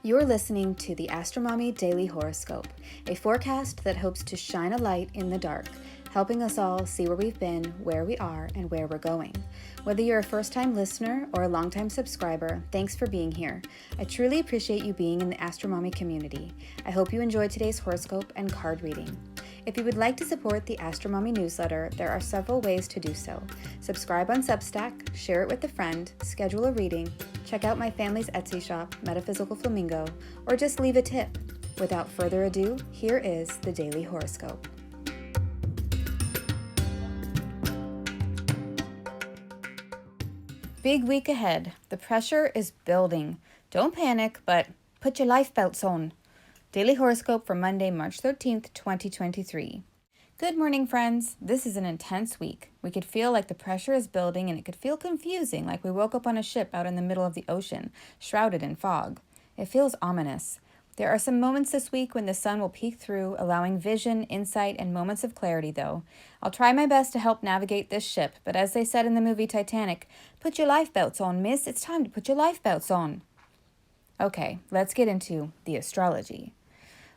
You're listening to the AstroMommy Daily Horoscope, a forecast that hopes to shine a light in the dark, helping us all see where we've been, where we are, and where we're going. Whether you're a first-time listener or a long-time subscriber, thanks for being here. I truly appreciate you being in the AstroMommy community. I hope you enjoyed today's horoscope and card reading. If you would like to support the AstroMommy Newsletter, there are several ways to do so. Subscribe on Substack, share it with a friend, schedule a reading, check out my family's Etsy shop, Metaphysical Flamingo, or just leave a tip. Without further ado, here is the Daily Horoscope. Big week ahead. The pressure is building. Don't panic, but put your lifebelts on. Daily Horoscope for Monday, March 13th, 2023. Good morning, friends. This is an intense week. We could feel like the pressure is building, and it could feel confusing, like we woke up on a ship out in the middle of the ocean, shrouded in fog. It feels ominous. There are some moments this week when the sun will peek through, allowing vision, insight, and moments of clarity, though. I'll try my best to help navigate this ship, but as they said in the movie Titanic, put your lifebelts on, miss. It's time to put your lifebelts on. Okay, let's get into the astrology.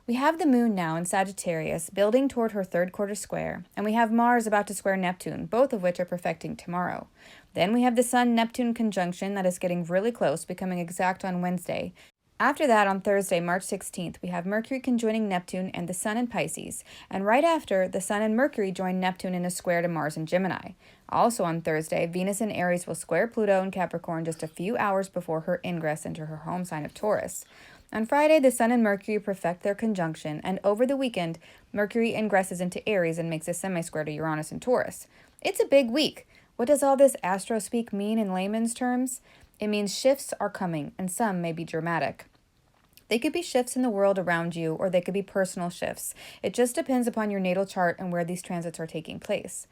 We have the moon now in Sagittarius, building toward her third quarter square, and we have Mars about to square Neptune, both of which are perfecting tomorrow. Then we have the Sun-Neptune conjunction that is getting really close, becoming exact on Wednesday. After that, on Thursday, March 16th, we have Mercury conjoining Neptune and the Sun in Pisces, and right after, the Sun and Mercury join Neptune in a square to Mars in Gemini. Also on Thursday, Venus in Aries will square Pluto in Capricorn just a few hours before her ingress into her home sign of Taurus. On Friday, the Sun and Mercury perfect their conjunction, and over the weekend, Mercury ingresses into Aries and makes a semi-square to Uranus and Taurus. It's a big week. What does all this astro speak mean in layman's terms? It means shifts are coming, and some may be dramatic. They could be shifts in the world around you, or they could be personal shifts. It just depends upon your natal chart and where these transits are taking place.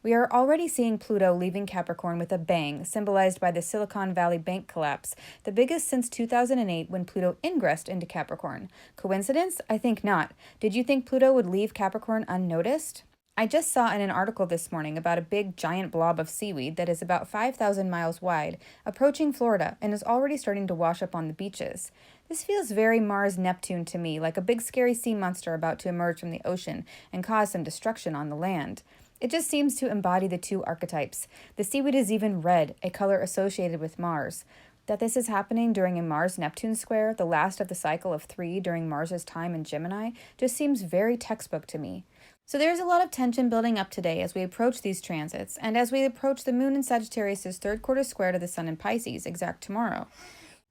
We are already seeing Pluto leaving Capricorn with a bang, symbolized by the Silicon Valley Bank collapse, the biggest since 2008 when Pluto ingressed into Capricorn. Coincidence? I think not. Did you think Pluto would leave Capricorn unnoticed? I just saw in an article this morning about a big giant blob of seaweed that is about 5,000 miles wide, approaching Florida and is already starting to wash up on the beaches. This feels very Mars-Neptune to me, like a big scary sea monster about to emerge from the ocean and cause some destruction on the land. It just seems to embody the two archetypes. The seaweed is even red, a color associated with Mars. That this is happening during a Mars-Neptune square, the last of the cycle of 3 during Mars's time in Gemini, just seems very textbook to me. So there's a lot of tension building up today as we approach these transits, and as we approach the moon in Sagittarius' third quarter square to the sun in Pisces, exact tomorrow.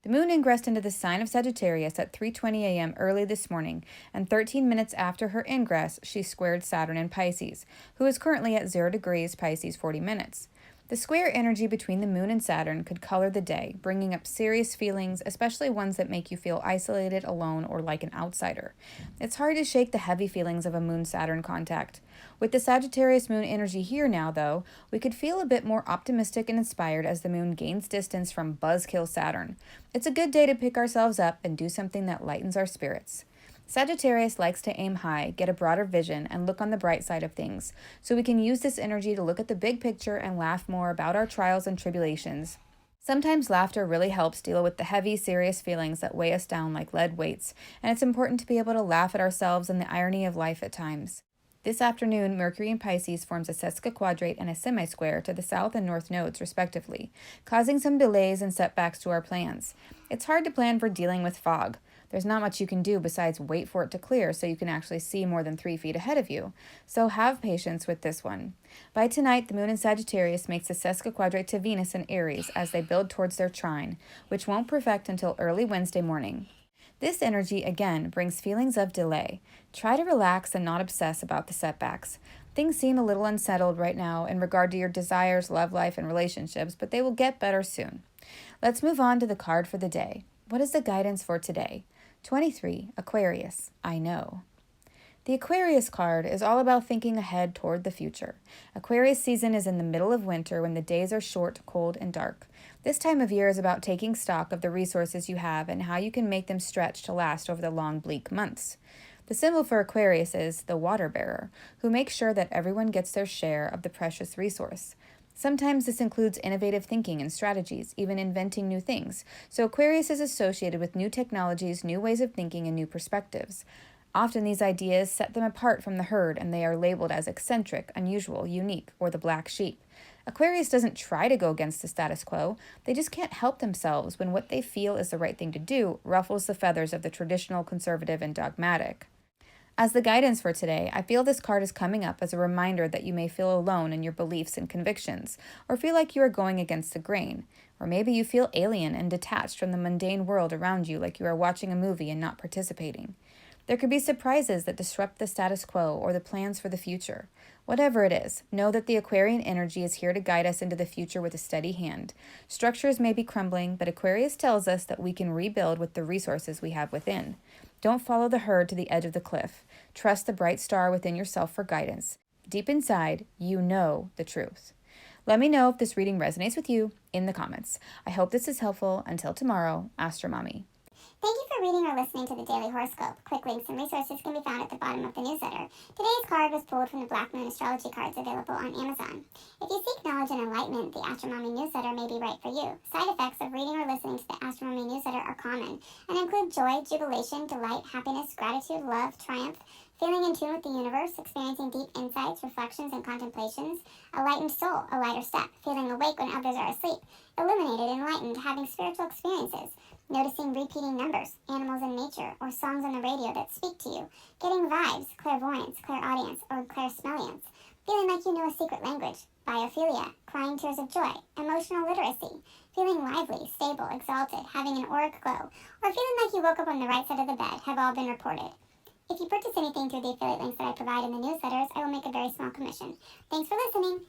The moon ingressed into the sign of Sagittarius at 3:20 a.m. early this morning, and 13 minutes after her ingress, she squared Saturn in Pisces, who is currently at 0 degrees Pisces 40 minutes. The square energy between the moon and Saturn could color the day, bringing up serious feelings, especially ones that make you feel isolated, alone, or like an outsider. It's hard to shake the heavy feelings of a moon-Saturn contact. With the Sagittarius moon energy here now, though, we could feel a bit more optimistic and inspired as the moon gains distance from buzzkill Saturn. It's a good day to pick ourselves up and do something that lightens our spirits. Sagittarius likes to aim high, get a broader vision, and look on the bright side of things, so we can use this energy to look at the big picture and laugh more about our trials and tribulations. Sometimes laughter really helps deal with the heavy, serious feelings that weigh us down like lead weights, and it's important to be able to laugh at ourselves and the irony of life at times. This afternoon, Mercury in Pisces forms a sesquiquadrate and a semi-square to the south and north nodes, respectively, causing some delays and setbacks to our plans. It's hard to plan for dealing with fog. There's not much you can do besides wait for it to clear so you can actually see more than 3 feet ahead of you. So have patience with this one. By tonight, the moon in Sagittarius makes a sesquiquadrate to Venus in Aries as they build towards their trine, which won't perfect until early Wednesday morning. This energy, again, brings feelings of delay. Try to relax and not obsess about the setbacks. Things seem a little unsettled right now in regard to your desires, love life, and relationships, but they will get better soon. Let's move on to the card for the day. What is the guidance for today? 23, Aquarius, I know. The Aquarius card is all about thinking ahead toward the future. Aquarius season is in the middle of winter when the days are short, cold, and dark. This time of year is about taking stock of the resources you have and how you can make them stretch to last over the long, bleak months. The symbol for Aquarius is the water bearer, who makes sure that everyone gets their share of the precious resource. Sometimes this includes innovative thinking and strategies, even inventing new things. So Aquarius is associated with new technologies, new ways of thinking, and new perspectives. Often these ideas set them apart from the herd, and they are labeled as eccentric, unusual, unique, or the black sheep. Aquarius doesn't try to go against the status quo. They just can't help themselves when what they feel is the right thing to do ruffles the feathers of the traditional, conservative, and dogmatic. As the guidance for today, I feel this card is coming up as a reminder that you may feel alone in your beliefs and convictions, or feel like you are going against the grain, or maybe you feel alien and detached from the mundane world around you, like you are watching a movie and not participating. There could be surprises that disrupt the status quo or the plans for the future. Whatever it is, know that the Aquarian energy is here to guide us into the future with a steady hand. Structures may be crumbling, but Aquarius tells us that we can rebuild with the resources we have within. Don't follow the herd to the edge of the cliff. Trust the bright star within yourself for guidance. Deep inside, you know the truth. Let me know if this reading resonates with you in the comments. I hope this is helpful. Until tomorrow, AstroMommy. Thank you for reading or listening to the Daily Horoscope. Quick links and resources can be found at the bottom of the newsletter. Today's card was pulled from the Black Moon astrology cards available on Amazon. If you seek knowledge and enlightenment, the AstroMommy Newsletter may be right for you. Side effects of reading or listening to the AstroMommy Newsletter are common and include joy, jubilation, delight, happiness, gratitude, love, triumph, feeling in tune with the universe, experiencing deep insights, reflections, and contemplations, a lightened soul, a lighter step, feeling awake when others are asleep, illuminated, enlightened, having spiritual experiences, noticing repeating numbers, animals in nature, or songs on the radio that speak to you, getting vibes, clairvoyance, clairaudience, or clairsmelliance, feeling like you know a secret language, biophilia, crying tears of joy, emotional literacy, feeling lively, stable, exalted, having an auric glow, or feeling like you woke up on the right side of the bed have all been reported. If you purchase anything through the affiliate links that I provide in the newsletters, I will make a very small commission. Thanks for listening.